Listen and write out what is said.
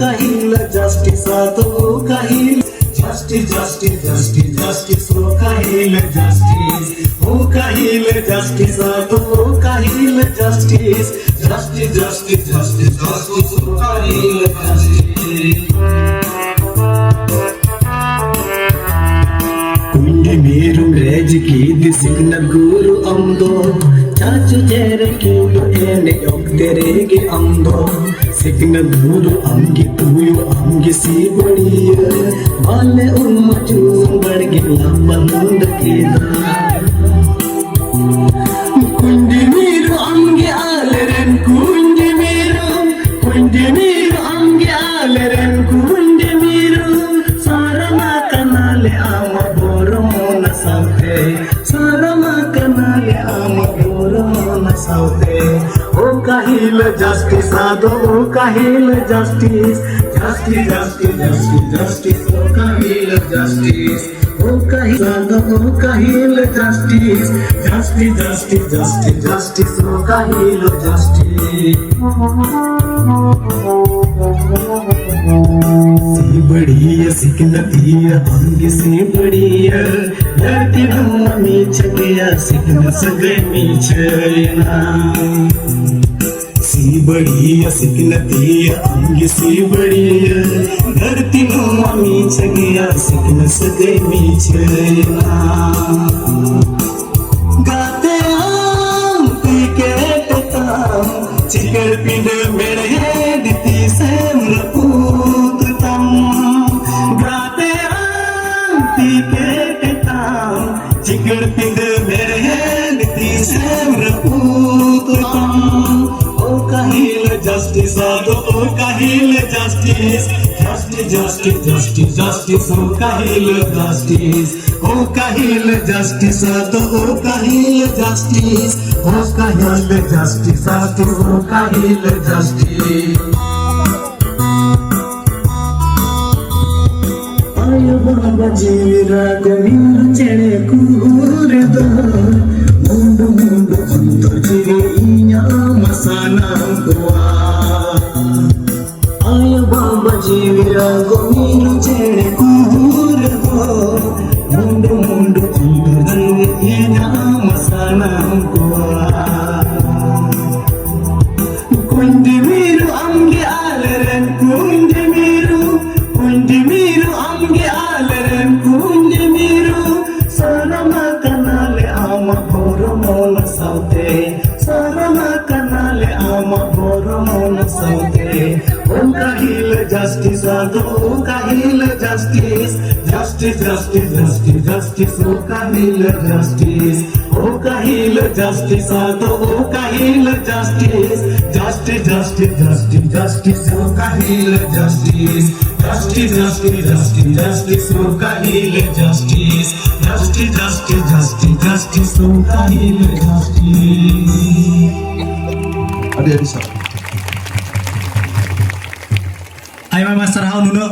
kahil justice ato kahil justice justice justice justice kahil justice kahil justice ato kahil justice justice justice justice justice kahil justice कुंडी Meru raise की दिसिग्न गुरु अंदो चाचू तेरे क्यों एने योग तेरे के अंदो सिग्न गुरु अंगी तुयु अंगी सी बड़ी बाले उन्मचू बढ़ गया बंद केदा कुंडी मेरू अंगी आलरन कुंडी मेरू अंगी आलरन कुंडी मेरू सारमा कनाले आमा सारमा कनाले आमा बोरमोना सावते ओ काहिल जस्टिस आदो ओ काहिल justice justice justice justice justice ओ काहिल जस्टिस ओ काहिल आदो ओ काहिल justice justice justice justice justice ओ काहिल जस्टिस सी बढ़िया सिकनतिया अंग से बढ़िया धरती मम्मी छकिया सिकन सगे मीछना सी बढ़िया सिकनतिया अंग से बढ़िया धरती मम्मी छकिया सिकन सगे मीछना गाते आम पी के टताम चिकर पिंड मेरे दिती से मृपूतम गाते आम पी के टताम चिकर पिंड मेरे दिती से मृपूतम ओ काहिल जस्टिस आदो ओ काहिल justice justice justice justice justice ओ काहिल जस्टिस ओ काहिल जस्टिस आदो ओ काहिल जस्टिस ओ काहिल जस्टिस आदो ओ काहिल जस्टिस आयो बाबा जीरा गोविंद चेड़े कूर दो मुंडो मुंडो अंतर जीवे इया मसाना गोवा आयो बाबा जीरा गोविंद चेड़े कूर दो मुंडो मुंडो अंतर जीवे इया मसाना गोवा कुंडी मीरू अंगे आलरन कुंडी मीरू अंगे आलरन कुंडी मीरू सारमा कनाले आमा बोरमोन सावते सारमा कनाले आमा बोरमोन सावते ओ काहिल जस्टिस आदो ओ काहिल justice justice justice justice justice ओ काहिल जस्टिस ओ काहिल जस्टिस आदो ओ काहिल justice justice justice justice justice ओ काहिल justice justice justice justice justice ओ काहिल justice justice justice justice justice ओ काहिल justice Ay mama sarhaw nuno